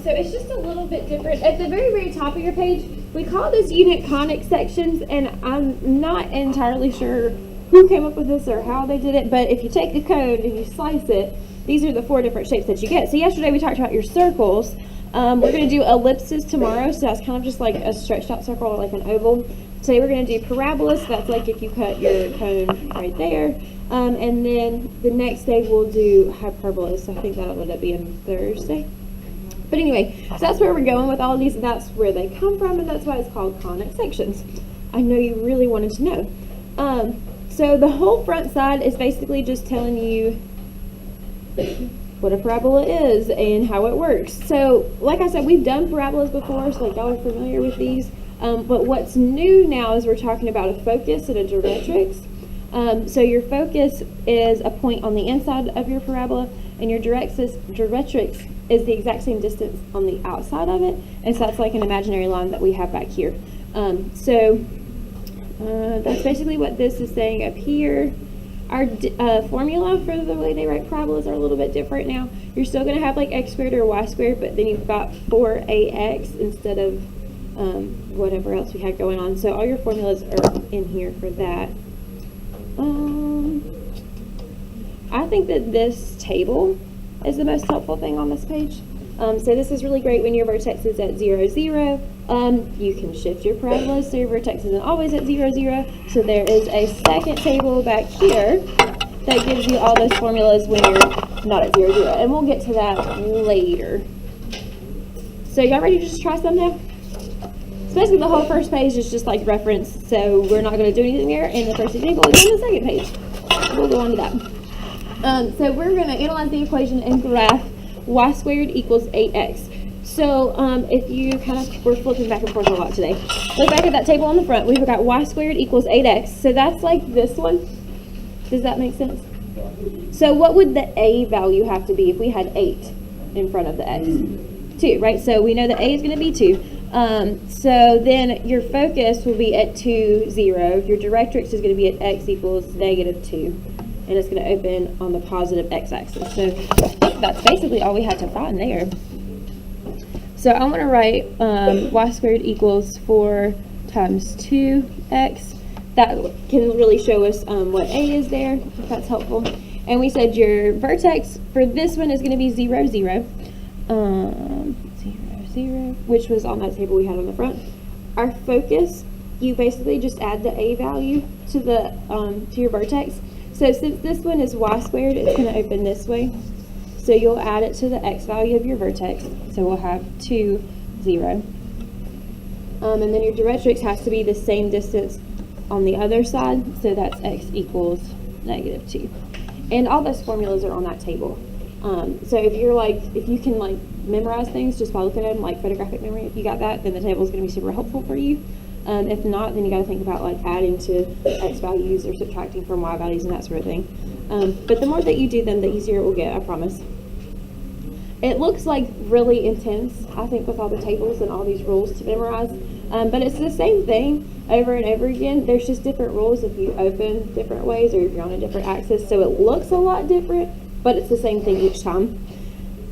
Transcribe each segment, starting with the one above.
So it's just a little bit different. At the very, very top of your page, we call this unit conic sections, and I'm not entirely sure who came up with this or how they did it, but if you take the cone and you slice it, these are the 4 different shapes that you get. So yesterday we talked about your circles. We're going to do ellipses tomorrow, so that's kind of just like a stretched out circle or like an oval. Today we're going to do parabolas, so that's like if you cut your cone right there. And then the next day we'll do hyperbolas, so I think that'll end up being Thursday. But anyway, so that's where we're going with all of these, and that's where they come from, and that's why it's called conic sections. I know you really wanted to know. So the whole front side is basically just telling you what a parabola is and how it works. So like I said, we've done parabolas before, so like y'all are familiar with these. But what's new now is we're talking about a focus and a directrix. So your focus is a point on the inside of your parabola, and your directrix is the exact same distance on the outside of it, and so that's like an imaginary line that we have back here. That's basically what this is saying up here. Our formula for the way they write parabolas are a little bit different now. You're still going to have like x squared or y squared, but then you've got 4ax instead of whatever else we had going on. So all your formulas are in here for that. I think that this table is the most helpful thing on this page. So this is really great when your vertex is at 0, 0. You can shift your parabolas so your vertex isn't always at 0, 0. So there is a second table back here that gives you all those formulas when you're not at 0, 0. And we'll get to that later. So y'all ready to just try some now? So basically the whole first page is just like reference, so we're not going to do anything there, and the first example is on the second page. We'll go on to that. So we're going to analyze the equation and graph y squared equals 8x. So if you we're flipping back and forth a lot today. Look back at that table on the front. We've got y squared equals 8x. So that's like this one. Does that make sense? So what would the a value have to be if we had 8 in front of the x? 2, right? So we know that a is going to be 2. So then your focus will be at 2, 0. Your directrix is going to be at x equals -2. And it's going to open on the positive x-axis. So I think that's basically all we had to find there. So I'm going to write y squared equals 4 times 2x. That can really show us what a is there, if that's helpful. And we said your vertex for this one is going to be 0, 0. 0, 0, which was on that table we had on the front. Our focus, you basically just add the a value to the to your vertex. So since this one is y squared, it's going to open this way. So you'll add it to the x value of your vertex. So we'll have 2, 0. And then your directrix has to be the same distance on the other side. So that's x equals -2. And all those formulas are on that table. So if you can memorize things just by looking at them, like photographic memory, if you got that, then the table is going to be super helpful for you. If not, then you got to think about adding to x values or subtracting from y values and that sort of thing. But the more that you do them, the easier it will get, I promise. It looks like really intense, I think, with all the tables and all these rules to memorize. But it's the same thing over and over again. There's just different rules if you open different ways or if you're on a different axis. So it looks a lot different, but it's the same thing each time.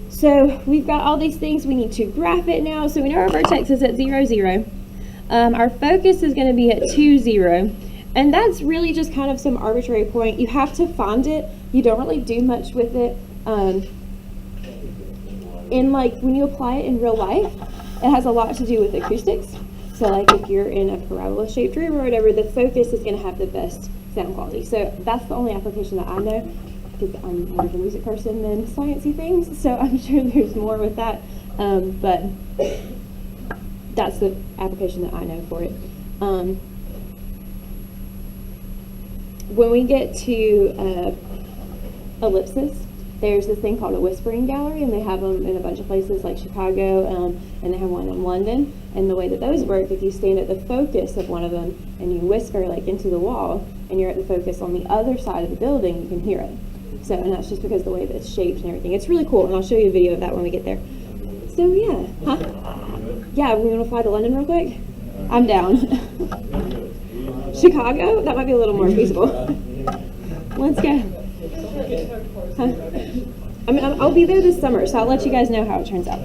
So we've got all these things. We need to graph it now. So we know our vertex is at 0, 0. Our focus is going to be at 2, 0. And that's really just kind of some arbitrary point. You have to find it. You don't really do much with it. And when you apply it in real life, it has a lot to do with acoustics. So if you're in a parabola shaped room or whatever, the focus is going to have the best sound quality. So that's the only application that I know, because I'm more of a music person than sciencey things. So I'm sure there's more with that. But that's the application that I know for it. When we get to ellipses, there's this thing called a whispering gallery, and they have them in a bunch of places like Chicago, and they have one in London. And the way that those work, if you stand at the focus of one of them and you whisper into the wall, and you're at the focus on the other side of the building, you can hear it. So, and that's just because the way that it's shaped and everything. It's really cool, and I'll show you a video of that when we get there. So yeah, yeah, we want to fly to London real quick? I'm down. Chicago? That might be a little more feasible. Let's go. I'll be there this summer, so I'll let you guys know how it turns out.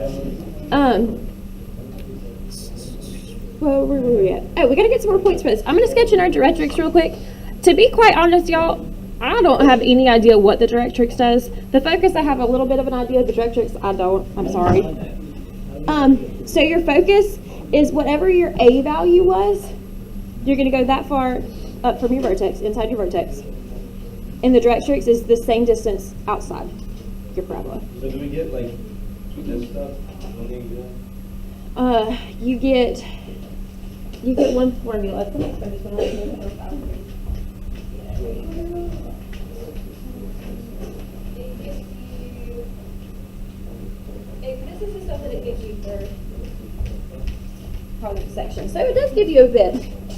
Well, where were we at? Oh, we gotta get some more points for this. I'm gonna sketch in our directrix real quick. To be quite honest, y'all, I don't have any idea what the directrix does. The focus, I have a little bit of an idea. The directrix, I don't. I'm sorry. So your focus is whatever your A value was, you're gonna go that far up from your vertex, inside your vertex. And the directrix is the same distance outside your parabola. So do we get like this stuff on the exam? You get one formula. I'm just gonna this is the stuff that it gives you for conic section. So it does give you a bit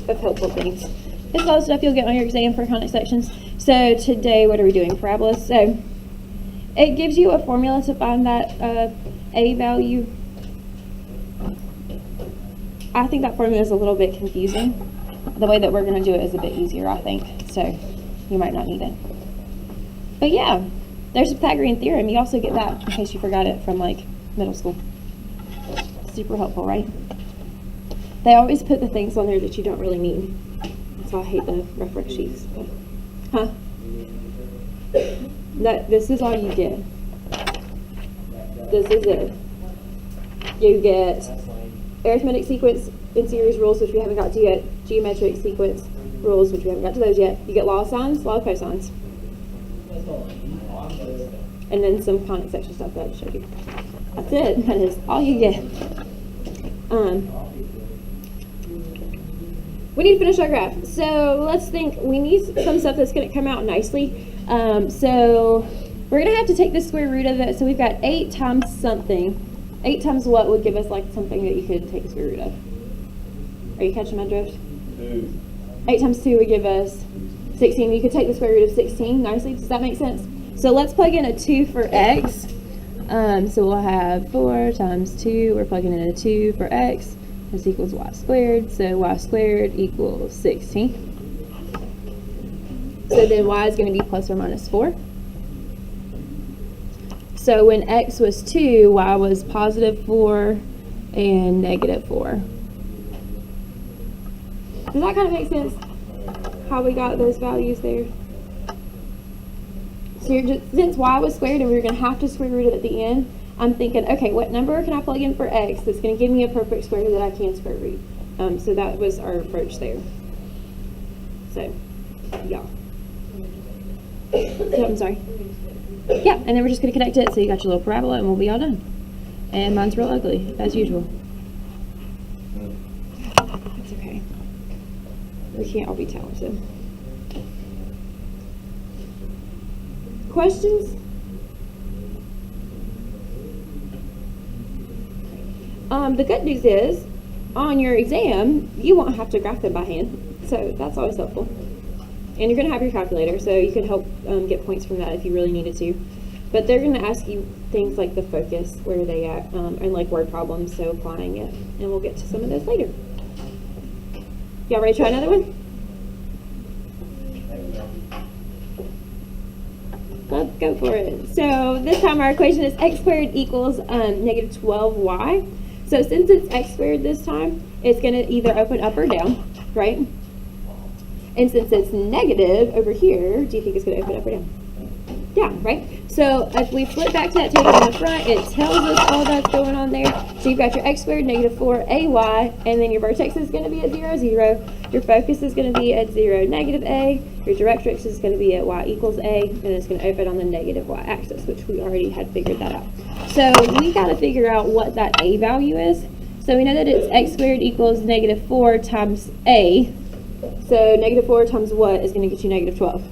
of helpful things. It's all the stuff you'll get on your exam for conic sections. So today, what are we doing? Parabolas. So it gives you a formula to find that A value. I think that formula is a little bit confusing. The way that we're going to do it is a bit easier, I think. So you might not need it. But yeah, there's a Pythagorean theorem. You also get that in case you forgot it from like middle school. Super helpful, right? They always put the things on there that you don't really need. That's why I hate the reference sheets. Huh? This is all you get. This is it. You get arithmetic sequence in series rules, which we haven't got to yet. Geometric sequence rules, which we haven't got to those yet. You get law of sines, law of cosines. And then some conic section stuff that I showed you. That's it. That is all you get. We need to finish our graph. So let's think. We need some stuff that's going to come out nicely. So we're going to have to take the square root of it. So we've got 8 times something. 8 times what would give us like something that you could take the square root of? Are you catching my drift? 2. 8 times 2 would give us 16. You could take the square root of 16 nicely. Does that make sense? So let's plug in a 2 for x. So we'll have 4 times 2. We're plugging in a 2 for x. This equals y squared. So y squared equals 16. So then y is going to be plus or minus 4. So when x was 2, y was positive 4 and negative 4. Does that kind of make sense? How we got those values there? So since y was squared and we were going to have to square root it at the end, I'm thinking, okay, what number can I plug in for x that's going to give me a perfect square that I can square root? So that was our approach there. So, yeah. So, I'm sorry. Yeah, and then we're just going to connect it, so you got your little parabola, and we'll be all done. And mine's real ugly, as usual. It's okay. We can't all be talented. Questions? The good news is, on your exam, you won't have to graph them by hand, so that's always helpful. And you're going to have your calculator, so you could help get points from that if you really needed to. But they're going to ask you things like the focus, where are they at, and like word problems, so applying it. And we'll get to some of those later. Y'all ready to try another one? Let's go for it. So this time our equation is x squared equals negative 12y. So since it's x squared this time, it's going to either open up or down, right? And since it's negative over here, do you think it's going to open up or down? Down, right? So if we flip back to that table in the front, it tells us all that's going on there. So you've got your x squared negative 4ay, and then your vertex is going to be at 0, 0. Your focus is going to be at 0, negative a. Your directrix is going to be at y equals a, and it's going to open on the negative y axis, which we already had figured that out. So we got to figure out what that a value is. So we know that it's x squared equals negative 4 times a. So negative 4 times what is going to get you negative 12?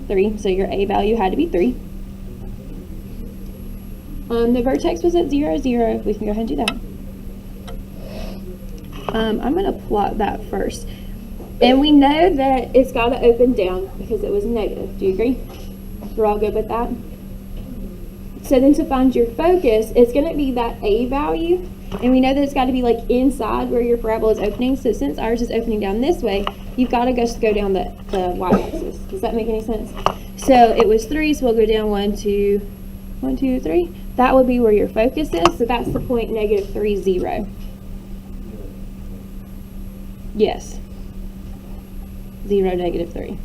3. So your a value had to be 3. The vertex was at 0, 0. We can go ahead and do that. I'm going to plot that first. And we know that it's got to open down because it was negative. Do you agree? We're all good with that? So then to find your focus, it's going to be that a value. And we know that it's got to be like inside where your parabola is opening. So since ours is opening down this way, you've got to just go down the y-axis. Does that make any sense? So it was 3, so we'll go down 1, 2, 3. that would be where your focus is, so that's the point -3, 0. Yes. 0, -3.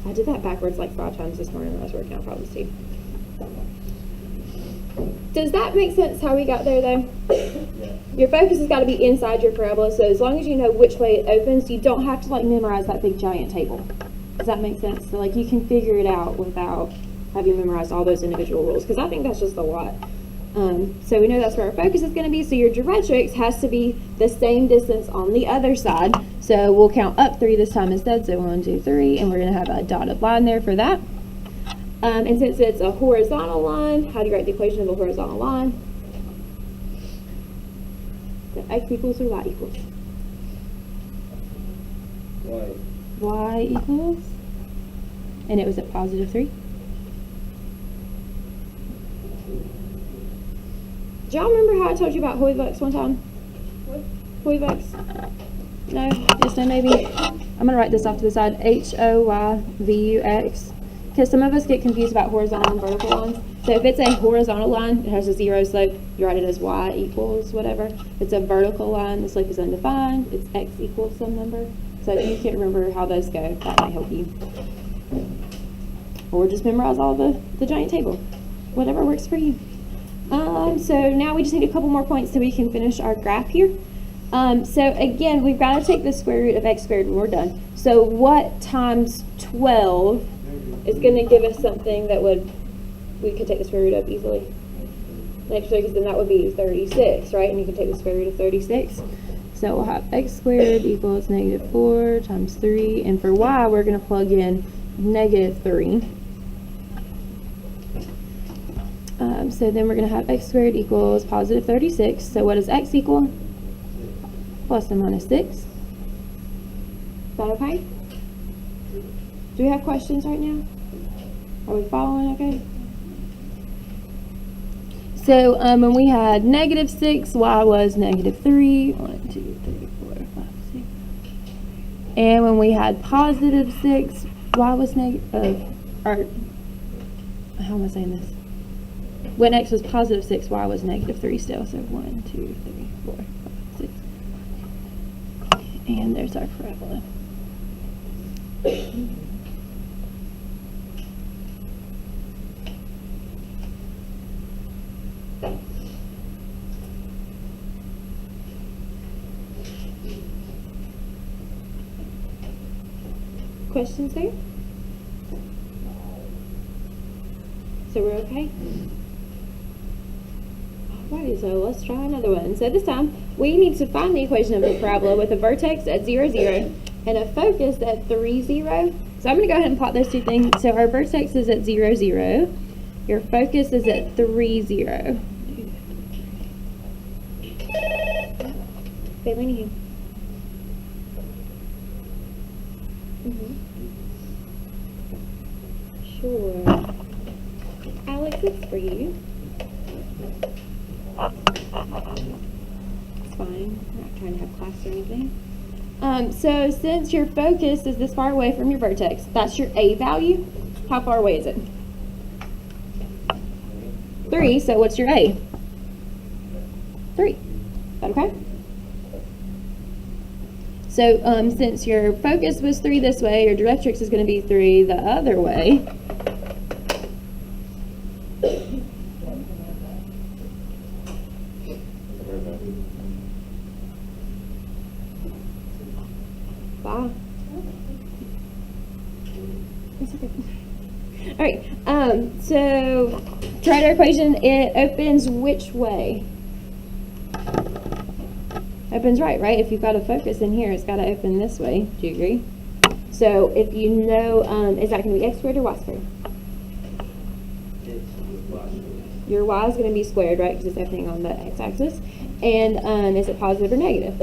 I did that backwards like 5 times this morning when I was working on problems too. Does that make sense how we got there though? Yeah. Your focus has got to be inside your parabola, so as long as you know which way it opens, you don't have to like memorize that big giant table. Does that make sense? So like you can figure it out without having memorized all those individual rules, because I think that's just a lot. So we know that's where our focus is going to be, so your directrix has to be the same distance on the other side. So we'll count up 3 this time instead, so 1, 2, 3, and we're going to have a dotted line there for that. And since it's a horizontal line, how do you write the equation of a horizontal line? So x equals or y equals? Why? Y equals, and it was at +3. Do y'all remember how I told you about Hooyvux one time? What? Hooyvux? No? Yes, no, maybe? I'm going to write this off to the side. Hoyvux. Because some of us get confused about horizontal and vertical lines. So if it's a horizontal line, it has a 0 slope, you write it as y equals whatever. If it's a vertical line, the slope is undefined, it's x equals some number. So if you can't remember how those go, that might help you. Or just memorize all the giant table. Whatever works for you. So now we just need a couple more points so we can finish our graph here. So again, we've got to take the square root of x squared when we're done. So what times 12 is going to give us something that we could take the square root of easily? Actually, because then that would be 36, right? And you can take the square root of 36. So we'll have x squared equals -4 times 3. And for y, we're going to plug in -3. So then we're going to have x squared equals +36. So what does x equal? Plus and minus 6. Is that okay? Do we have questions right now? Are we following okay? So when we had -6, y was -3. 1, 2, 3, 4, 5, 6. And when we had +6, y was negative, or how am I saying this? When x was +6, y was -3 still. So 1, 2, 3, 4, 5, 6. And there's our parabola. Questions there? So we're okay? Alrighty, so let's try another one. So this time, we need to find the equation of a parabola with a vertex at 0, 0 and a focus at 3, 0. So I'm going to go ahead and plot those two things. So our vertex is at 0, 0. Your focus is at 3, 0. Bailey, Sure. Alex, it's for you. It's fine. We're not trying to have class or anything. So since your focus is this far away from your vertex, that's your A value. How far away is it? 3, so what's your A? 3. Is that okay? So since your focus was 3 this way, your directrix is going to be 3 the other way. Bye. It's okay. All right. So to write our equation, it opens which way? Opens right? If you've got a focus in here, it's got to open this way. Do you agree? So if you know, is that going to be x squared or y squared? Your y is going to be squared, right? Because it's opening on the x-axis. And is it positive or negative?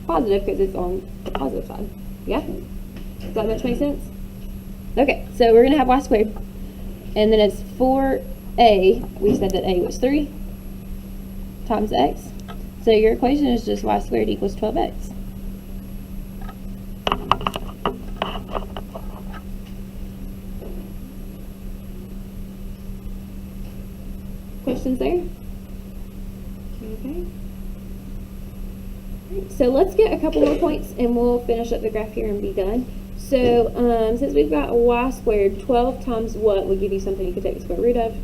Positive, because it's on the positive side. Yeah? Does that much make sense? Okay, so we're going to have y squared. And then it's 4a. We said that a was 3 times x. So your equation is just y squared equals 12x. Questions there? Okay. Alright, so let's get a couple more points and we'll finish up the graph here and be done. So since we've got y squared, 12 times what would give you something you could take the square root of?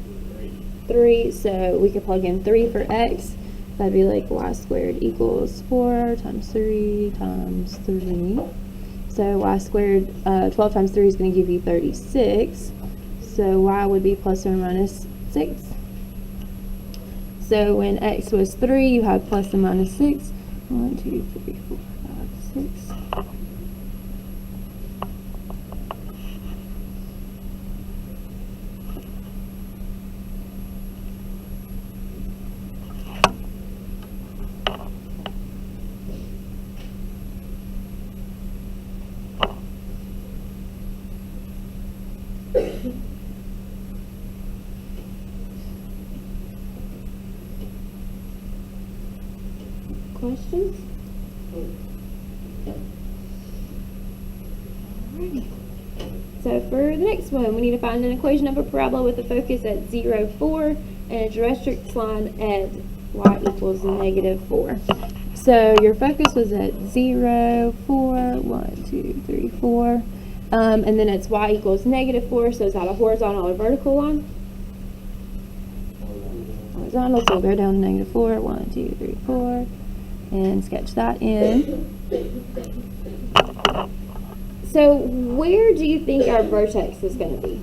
3. So we could plug in 3 for x. That'd be like y squared equals 4 times 3 times 3. So y squared, 12 times 3 is going to give you 36. So y would be plus or minus 6. So when x was 3, you have plus and minus 6. 1, 2, 3, 4, 5, 6. Questions? Alrighty. So for the next one, we need to find an equation of a parabola with a focus at 0, 4 and a directrix line at y equals -4. So your focus was at 0, 4, 1, 2, 3, 4. And then it's y equals -4, so is that a horizontal or vertical line? Horizontal, so we'll go down to -4, 1, 2, 3, 4, and sketch that in. So where do you think our vertex is going to be?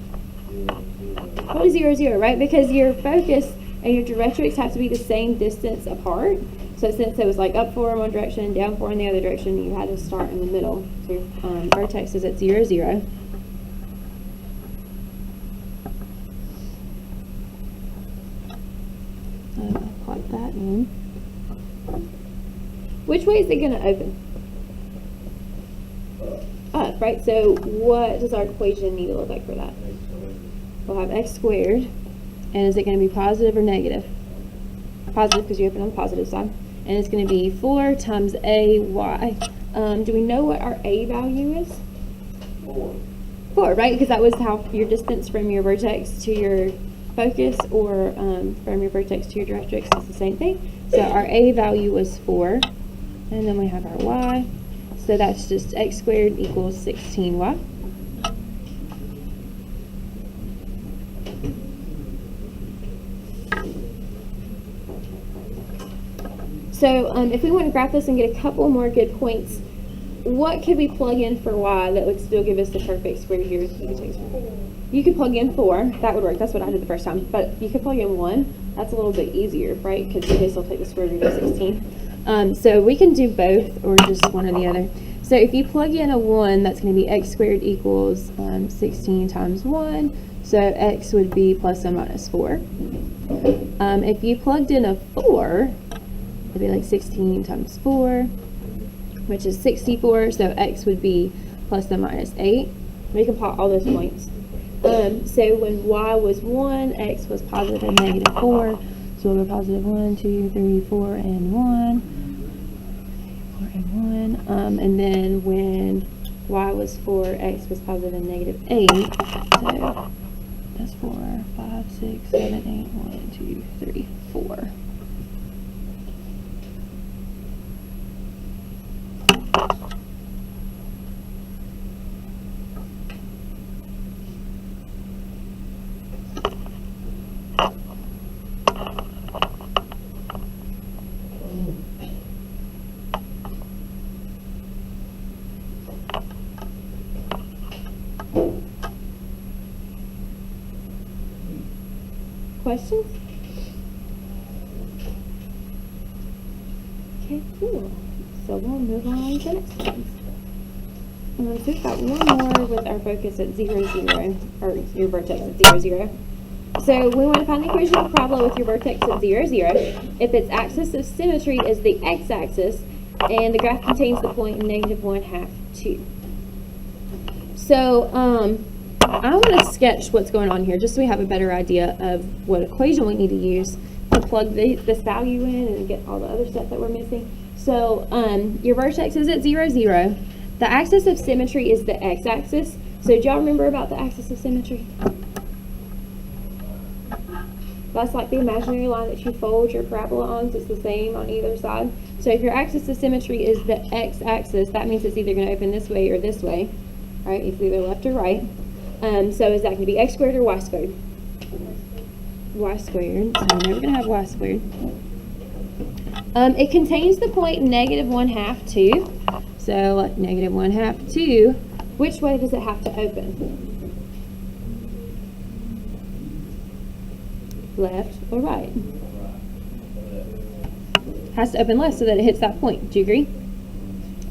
Probably 0, 0, right? Because your focus and your directrix have to be the same distance apart. So since it was like up 4 in one direction and down 4 in the other direction, you had to start in the middle. So your vertex is at 0, 0. Plug that in. Which way is it going to open? Up, right? So what does our equation need to look like for that? We'll have x squared. And is it going to be positive or negative? Positive, because you open on the positive side. And it's going to be 4 times ay. Do we know what our a value is? 4. 4, right? Because that was how your distance from your vertex to your focus, or from your vertex to your directrix is the same thing. So our a value was 4. And then we have our y. So that's just x squared equals 16y. So if we want to graph this and get a couple more good points, what could we plug in for y that would still give us the perfect square here? You could plug in 4. That would work. That's what I did the first time. But you could plug in 1. That's a little bit easier, right? Because you can still take the square root of 16. So we can do both or just one or the other. So if you plug in a 1, that's going to be x squared equals 16 times 1. So x would be plus or minus 4. If you plugged in a 4, it'd be like 16 times 4, which is 64. So x would be plus or minus 8. We can plot all those points. So when y was 1, x was positive and -4. So we'll go positive 1, 2, 3, 4, and 1. 4 and 1. And then when y was 4, x was positive and -8. So that's 4, 5, 6, 7, 8, 1, 2, 3, 4. Questions? Okay, cool. So we'll move on to the next one. So we've got one more with our focus at 0, 0, or your vertex at 0, 0. So we want to find the equation of a parabola with your vertex at 0, 0 if its axis of symmetry is the x-axis and the graph contains the point -1/2, 2. So I want to sketch what's going on here just so we have a better idea of what equation we need to use to plug this value in and get all the other stuff that we're missing. So your vertex is at 0, 0. The axis of symmetry is the x-axis. So do y'all remember about the axis of symmetry? That's like the imaginary line that you fold your parabola on, so it's the same on either side. So if your axis of symmetry is the x-axis, that means it's either going to open this way or this way, right? It's either left or right. So is that going to be x squared or y squared? Y squared. So we're never going to have y squared. It contains the point -1/2, 2. So like -1/2, 2. Which way does it have to open? Left or right? Has to open left so that it hits that point. Do you agree?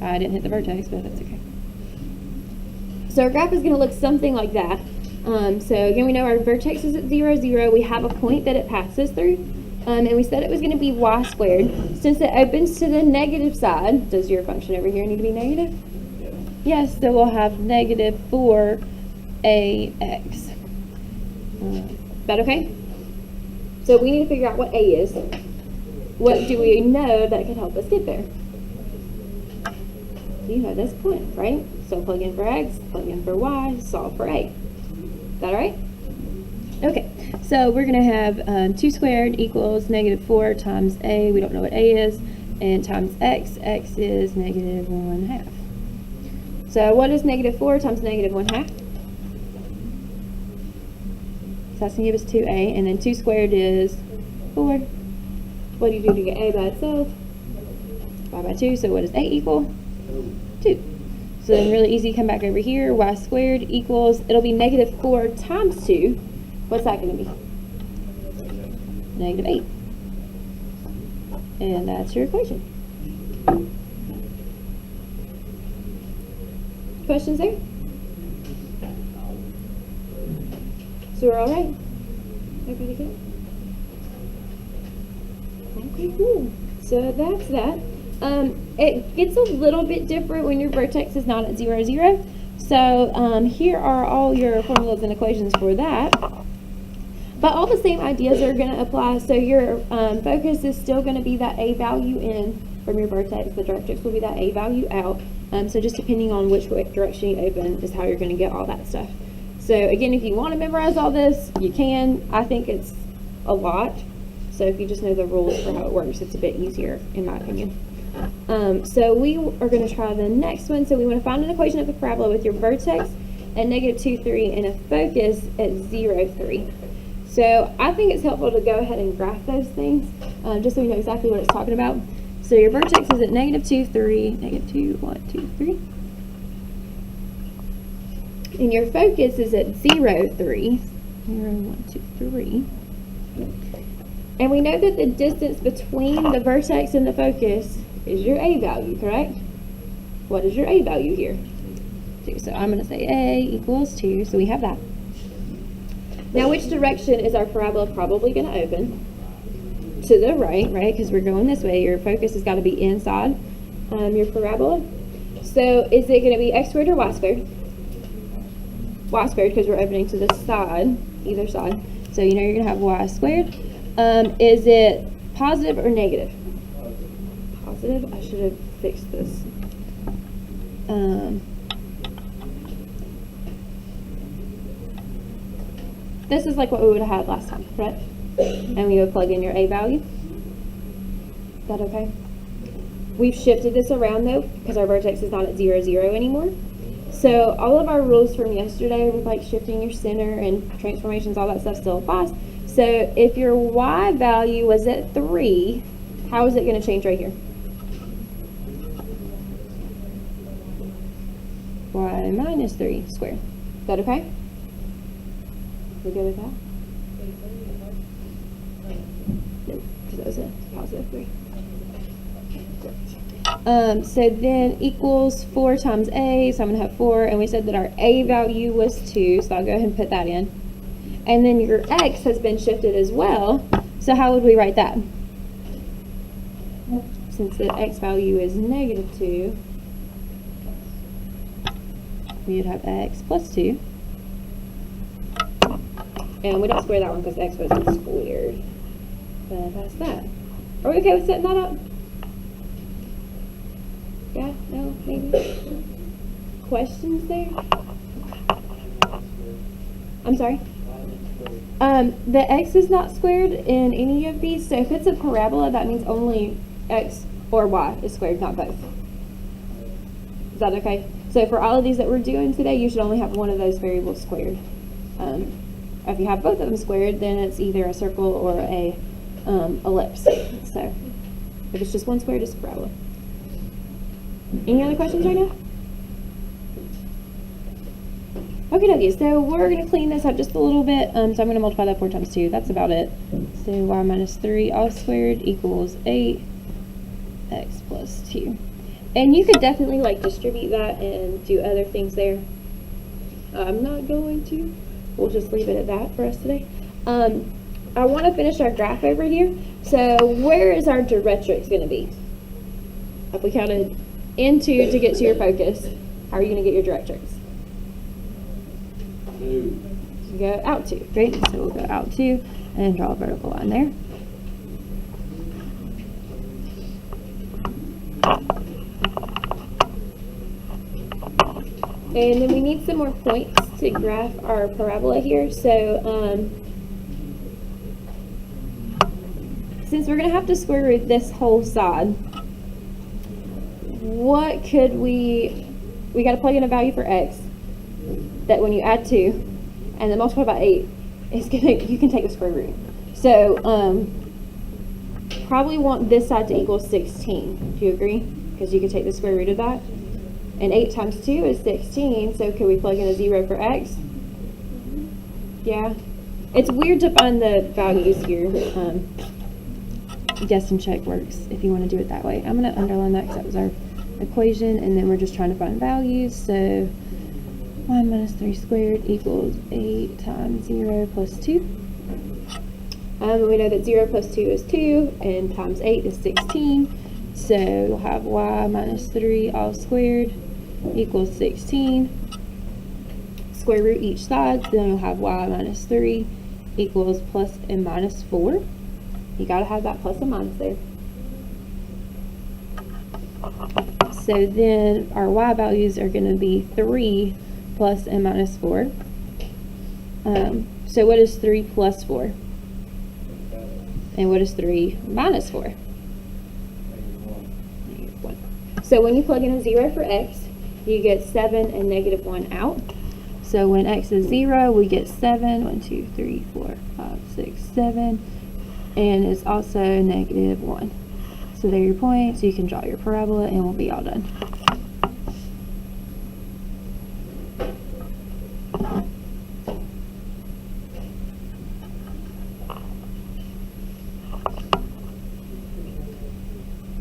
I didn't hit the vertex, but that's okay. So our graph is going to look something like that. So again, we know our vertex is at 0, 0. We have a point that it passes through. And we said it was going to be y squared. Since it opens to the negative side, does your function over here need to be negative? Yes, so we'll have -4ax. Is that okay? So we need to figure out what a is. What do we know that could help us get there? You know this point, right? So plug in for x, plug in for y, solve for a. Is that all right? Okay, so we're going to have 2 squared equals -4 times a, we don't know what a is, and times x, x is -1/2. So what is -4 times -1/2? So that's going to give us 2a, and then 2 squared is 4. What do you do to get a by itself? 5 by 2, so what does a equal? 2. So then really easy, come back over here, y squared equals, it'll be -4 times 2. What's that going to be? -8. And that's your equation. Questions there? So we're all right? Everybody good? Okay, cool. So that's that. It gets a little bit different when your vertex is not at 0, 0. So here are all your formulas and equations for that. But all the same ideas are going to apply. So your focus is still going to be that a value in from your vertex. The directrix will be that a value out. So just depending on which direction you open is how you're going to get all that stuff. So again, if you want to memorize all this, you can. I think it's a lot. So if you just know the rules for how it works, it's a bit easier, in my opinion. So we are going to try the next one. So we want to find an equation of a parabola with your vertex at -2, 3 and a focus at 0, 3. So I think it's helpful to go ahead and graph those things, just so we know exactly what it's talking about. So your vertex is at -2, 3, -2, 1, 2, 3. And your focus is at 0, 3. 0, 1, 2, 3. And we know that the distance between the vertex and the focus is your a value, correct? What is your a value here? 2. So I'm going to say a equals 2, so we have that. Now, which direction is our parabola probably going to open? To the right, right? Because we're going this way. Your focus has got to be inside your parabola. So is it going to be x squared or y squared? Y squared, because we're opening to the side, either side. So you know you're going to have y squared. Is it positive or negative? Positive. I should have fixed this. This is like what we would have had last time, correct? And we would plug in your a value. Is that okay? We've shifted this around though, because our vertex is not at 0, 0 anymore. So all of our rules from yesterday with like shifting your center and transformations, all that stuff still applies. So if your y value was at 3, how is it going to change right here? Y minus 3 squared. Is that okay? We good with that? No, because that was a positive 3. So then equals 4 times a, so I'm going to have 4, and we said that our a value was 2, so I'll go ahead and put that in. And then your x has been shifted as well, so how would we write that? Since the x value is -2, we would have x plus 2. And we don't square that one because x wasn't squared. But that's that. Are we okay with setting that up? Yeah? No? Maybe? Questions there? I'm sorry? The x is not squared in any of these, so if it's a parabola, that means only x or y is squared, not both. Is that okay? So for all of these that we're doing today, you should only have one of those variables squared. If you have both of them squared, then it's either a circle or a ellipse. So if it's just one squared, it's a parabola. Any other questions right now? Okay, so we're going to clean this up just a little bit. So I'm going to multiply that 4 times 2. That's about it. So y minus 3 all squared equals 8 x plus 2. And you could definitely like distribute that and do other things there. I'm not going to. We'll just leave it at that for us today. I want to finish our graph over here. So where is our directrix going to be? If we counted into to get to your focus, how are you going to get your directrix? You go out 2. Great. So we'll go out 2 and draw a vertical line there. And then we need some more points to graph our parabola here. So since we're going to have to square root this whole side, what could we got to plug in a value for x that when you add 2 and then multiply by 8, you can take the square root. So probably want this side to equal 16. Do you agree? Because you can take the square root of that. And 8 times 2 is 16, so could we plug in a 0 for x? Yeah. It's weird to find the values here. Guess and check works if you want to do it that way. I'm going to underline that because that was our equation, and then we're just trying to find values. So y minus 3 squared equals 8 times 0 plus 2. We know that 0 plus 2 is 2, and times 8 is 16. So you'll have y minus 3 all squared equals 16. Square root each side, so then you'll have y minus 3 equals plus and minus 4. You gotta have that plus and minus there. So then our y values are gonna be 3 plus and minus 4. So what is 3 plus 4? And what is 3 minus 4? So when you plug in a 0 for x, you get 7 and negative 1 out. So when x is 0, we get 7. 1, 2, 3, 4, 5, 6, 7. And it's also negative 1. So there are your points. You can draw your parabola and we'll be all done.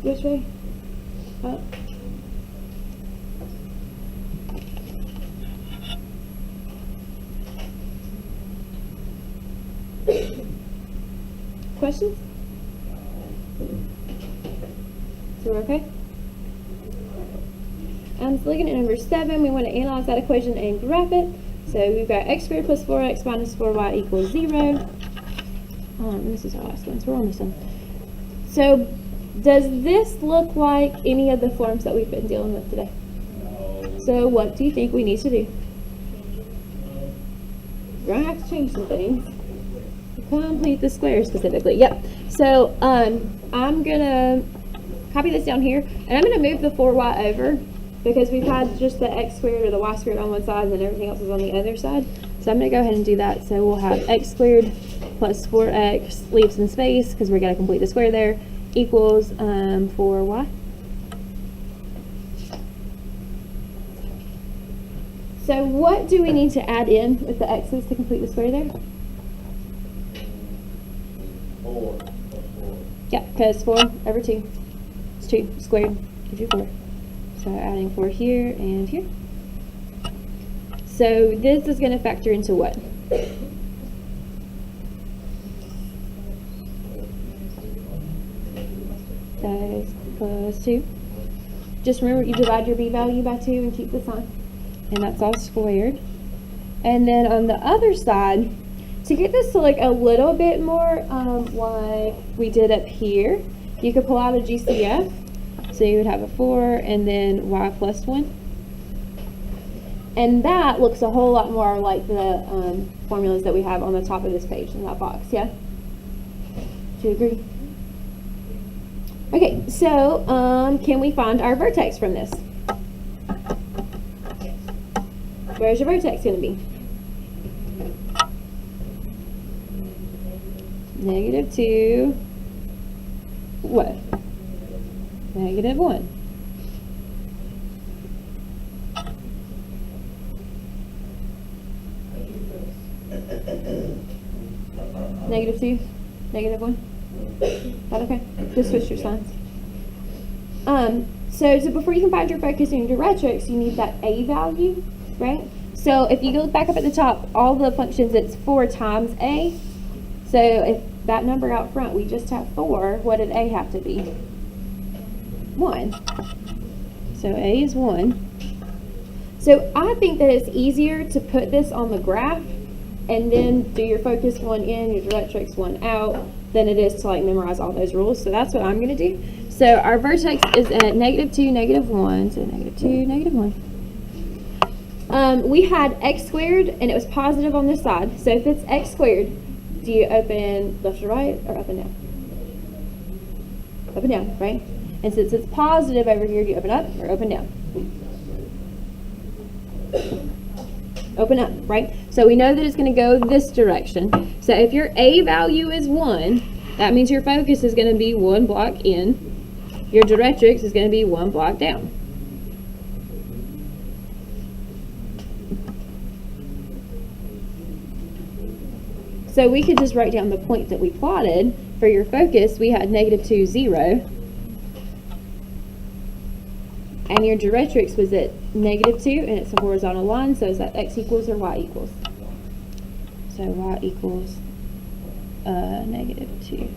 Which way? Up. Questions? So we're okay? So looking at number 7, we want to analyze that equation and graph it. So we've got x squared plus 4x minus 4y equals 0. This is our last one, so we're on this one. So does this look like any of the forms that we've been dealing with today? No. So what do you think we need to do? We're going to have to change some things. Complete the square specifically. Yep. So I'm going to copy this down here, and I'm going to move the 4y over because we've had just the x squared or the y squared on one side and then everything else is on the other side. So I'm going to go ahead and do that. So we'll have x squared plus 4x, leave some space because we're going to complete the square there, equals 4y. So what do we need to add in with the x's to complete the square there? 4 plus 4. Yeah, because 4 over 2 is 2 squared gives you 4. So adding 4 here and here. So this is going to factor into what? That is plus 2. Just remember you divide your b value by 2 and keep the sign. And that's all squared. And then on the other side, to get this to look a little bit more like we did up here, you could pull out a GCF. So you would have a 4 and then y plus 1. And that looks a whole lot more like the formulas that we have on the top of this page in that box, yeah? Do you agree? Okay, so can we find our vertex from this? Where's your vertex going to be? -2, what? -1. -2, -1. That okay? Just switch your signs. So before you can find your focus and your directrix, you need that A value, right? So if you go back up at the top, all the functions, it's 4 times A. So if that number out front, we just have 4, what did A have to be? 1. So A is 1. So I think that it's easier to put this on the graph and then do your focus one in, your directrix one out, than it is to like memorize all those rules. So that's what I'm going to do. So our vertex is at -2, -1. So -2, -1. We had x squared, and it was positive on this side. So if it's x squared, do you open left or right, or up and down? Up and down, right? And since it's positive over here, do you open up or open down? Open up, right? So we know that it's going to go this direction. So if your A value is 1, that means your focus is going to be 1 block in. Your directrix is going to be 1 block down. So we could just write down the point that we plotted. For your focus, we had -2, 0. And your directrix was at -2, and it's a horizontal line, so is that x equals or y equals? So y equals -2.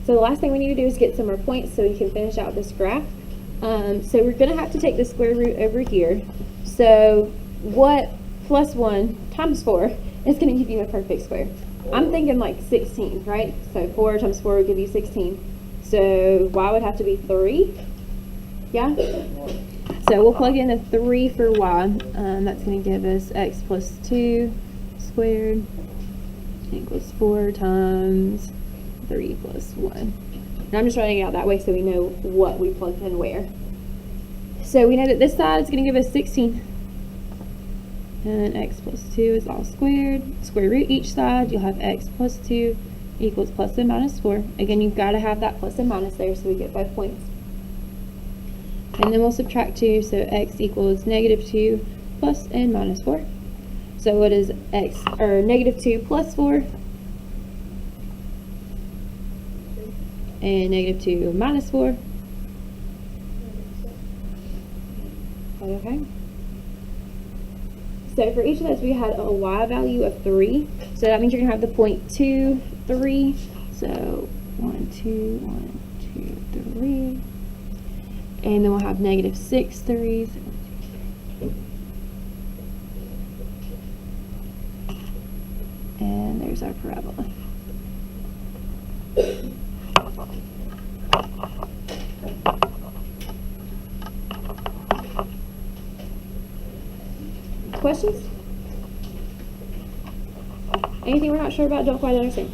So the last thing we need to do is get some more points so we can finish out this graph. So we're going to have to take the square root over here. So what plus 1 times 4 is going to give you a perfect square? I'm thinking like 16, right? So 4 times 4 would give you 16. So y would have to be 3. Yeah? So we'll plug in a 3 for y. That's going to give us x plus 2 squared equals 4 times 3 plus 1. And I'm just writing it out that way so we know what we plugged in where. So we know that this side is going to give us 16. And x plus 2 is all squared. Square root each side. You'll have x plus 2 equals plus and minus 4. Again, you've got to have that plus and minus there so we get both points. And then we'll subtract 2, so x equals -2 plus and minus 4. So what is x, or -2 plus 4? And -2 minus 4. Okay. So for each of those, we had a y value of 3. So that means you're going to have the point 2, 3. So 1, 2, 1, 2, 3. And then we'll have -6 threes. And there's our parabola. Questions? Anything we're not sure about, don't quite understand?